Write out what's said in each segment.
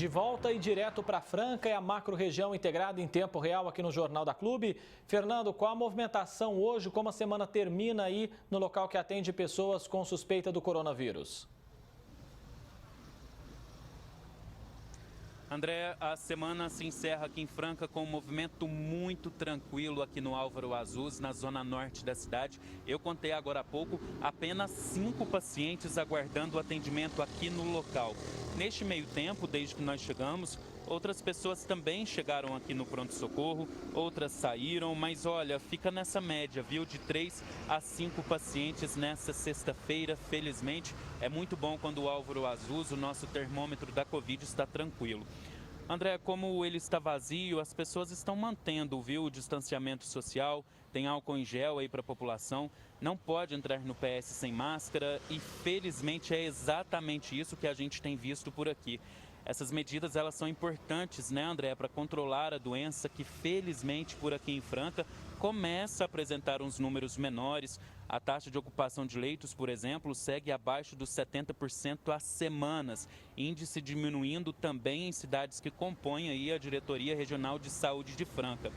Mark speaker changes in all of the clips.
Speaker 1: De volta e direto para Franca, é a macro-região integrada em tempo real aqui no Jornal da Clube. Fernando, qual a movimentação hoje? Como a semana termina aí no local que atende pessoas com suspeita do coronavírus?
Speaker 2: André, a semana se encerra aqui em Franca com um movimento muito tranquilo aqui no Álvaro Azuz, na zona norte da cidade. Eu contei agora há pouco apenas 5 pacientes aguardando o atendimento aqui no local. Neste meio tempo, desde que nós chegamos, outras pessoas também chegaram aqui no pronto-socorro, outras saíram, mas olha, fica nessa média, viu, de 3 a 5 pacientes nessa sexta-feira, felizmente. É muito bom quando o Álvaro Azuz, o nosso termômetro da Covid, está tranquilo. André, como ele está vazio, as pessoas estão mantendo, viu, o distanciamento social, tem álcool em gel aí para a população, não pode entrar no PS sem máscara e felizmente é exatamente isso que a gente tem visto por aqui. Essas medidas elas são importantes, né, André, para controlar a doença que felizmente por aqui em Franca começa a apresentar uns números menores. A taxa de ocupação de leitos, por exemplo, segue abaixo dos 70% há semanas, índice diminuindo também em cidades que compõem aí a Diretoria Regional de Saúde de Franca.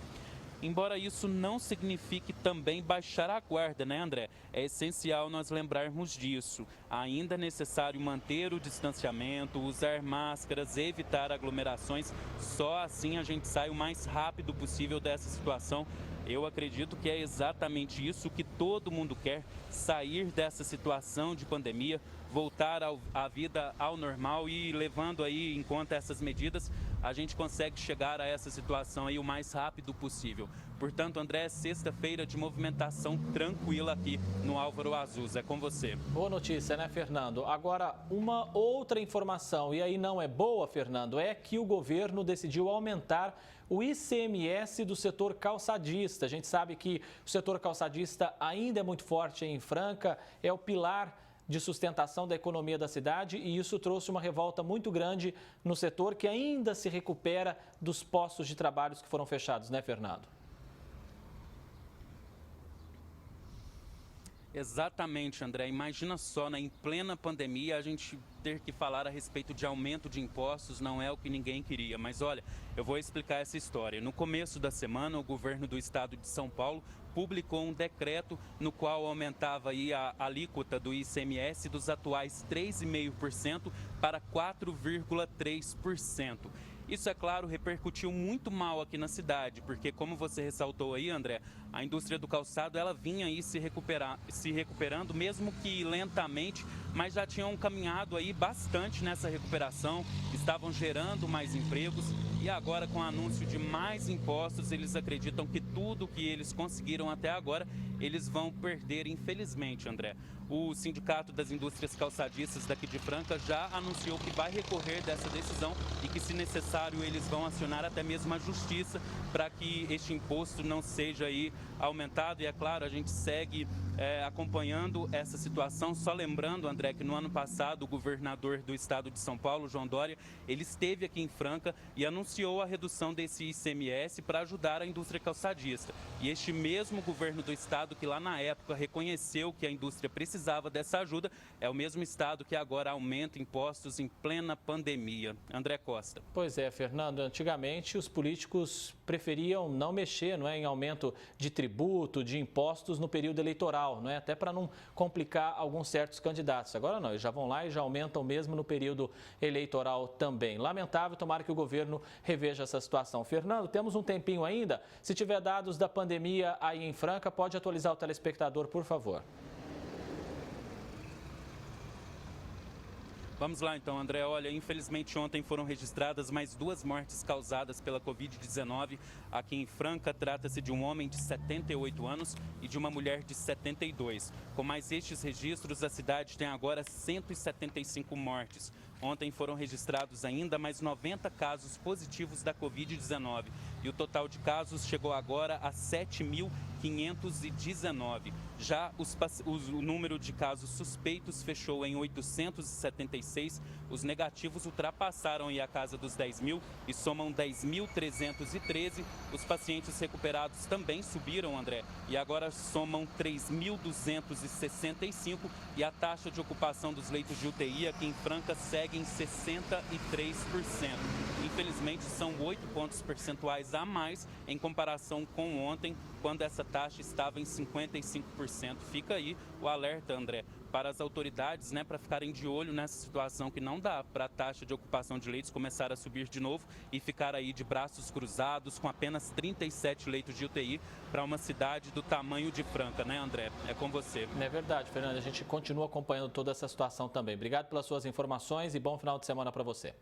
Speaker 2: Embora isso não signifique também baixar a guarda, né, André? É essencial nós lembrarmos disso. Ainda é necessário manter o distanciamento, usar máscaras, evitar aglomerações. Só assim a gente sai o mais rápido possível dessa situação. Eu acredito que é exatamente isso que todo mundo quer, sair dessa situação de pandemia, voltar à vida ao normal e levando aí em conta essas medidas, a gente consegue chegar a essa situação aí o mais rápido possível. Portanto, André, sexta-feira de movimentação tranquila aqui no Álvaro Azuz. É com você.
Speaker 1: Boa notícia, né, Fernando? Agora, uma outra informação, e aí não é boa, Fernando, é que o governo decidiu aumentar o ICMS do setor calçadista. A gente sabe que o setor calçadista ainda é muito forte em Franca, é o pilar de sustentação da economia da cidade e isso trouxe uma revolta muito grande no setor que ainda se recupera dos postos de trabalho que foram fechados, né, Fernando?
Speaker 2: Exatamente, André. Imagina só, né, em plena pandemia, a gente ter que falar a respeito de aumento de impostos não é o que ninguém queria. Mas olha, eu vou explicar essa história. No começo da semana, o governo do estado de São Paulo publicou um decreto no qual aumentava aí a alíquota do ICMS dos atuais 3,5% para 4,3%. Isso, é claro, repercutiu muito mal aqui na cidade, porque como você ressaltou aí, André, a indústria do calçado ela vinha aí se recuperando, mesmo que lentamente, mas já tinham caminhado aí bastante nessa recuperação, estavam gerando mais empregos e agora com o anúncio de mais impostos, eles acreditam que tudo que eles conseguiram até agora, eles vão perder, infelizmente, André. O Sindicato das Indústrias Calçadistas daqui de Franca já anunciou que vai recorrer dessa decisão e que, se necessário, eles vão acionar até mesmo a justiça para que este imposto não seja aí aumentado. E, é claro, a gente segue acompanhando essa situação. Só lembrando, André, que no ano passado o governador do estado de São Paulo, João Dória, ele esteve aqui em Franca e anunciou a redução desse ICMS para ajudar a indústria calçadista. E este mesmo governo do estado que lá na época reconheceu que a indústria precisava dessa ajuda, é o mesmo estado que agora aumenta impostos em plena pandemia. André Costa.
Speaker 1: Pois é, Fernando, antigamente os políticos preferiam não mexer, não é, em aumento de tributo, de impostos no período eleitoral, não é, até para não complicar alguns certos candidatos. Agora não, eles já vão lá e já aumentam mesmo no período eleitoral também. Lamentável, tomara que o governo reveja essa situação. Fernando, temos um tempinho ainda. Se tiver dados da pandemia aí em Franca, pode atualizar o telespectador, por favor.
Speaker 2: Vamos lá então, André. Olha, infelizmente ontem foram registradas mais 2 mortes causadas pela Covid-19 aqui em Franca. Trata-se de um homem de 78 anos e de uma mulher de 72. Com mais estes registros, a cidade tem agora 175 mortes. Ontem foram registrados ainda mais 90 casos positivos da Covid-19 e o total de casos chegou agora a 7.519. Já o número de casos suspeitos fechou em 876. Os negativos ultrapassaram a casa dos 10 mil e somam 10.313. Os pacientes recuperados também subiram, André, e agora somam 3.265 e a taxa de ocupação dos leitos de UTI aqui em Franca segue segue em 63%. Infelizmente, são 8 pontos percentuais a mais em comparação com ontem, quando essa taxa estava em 55%. Fica aí o alerta, André, para as autoridades, né, para ficarem de olho nessa situação, que não dá para a taxa de ocupação de leitos começar a subir de novo e ficar aí de braços cruzados com apenas 37 leitos de UTI para uma cidade do tamanho de Franca, né, André? É com você.
Speaker 1: É verdade, Fernando. A gente continua acompanhando toda essa situação também. Obrigado pelas suas informações e bom final de semana para você.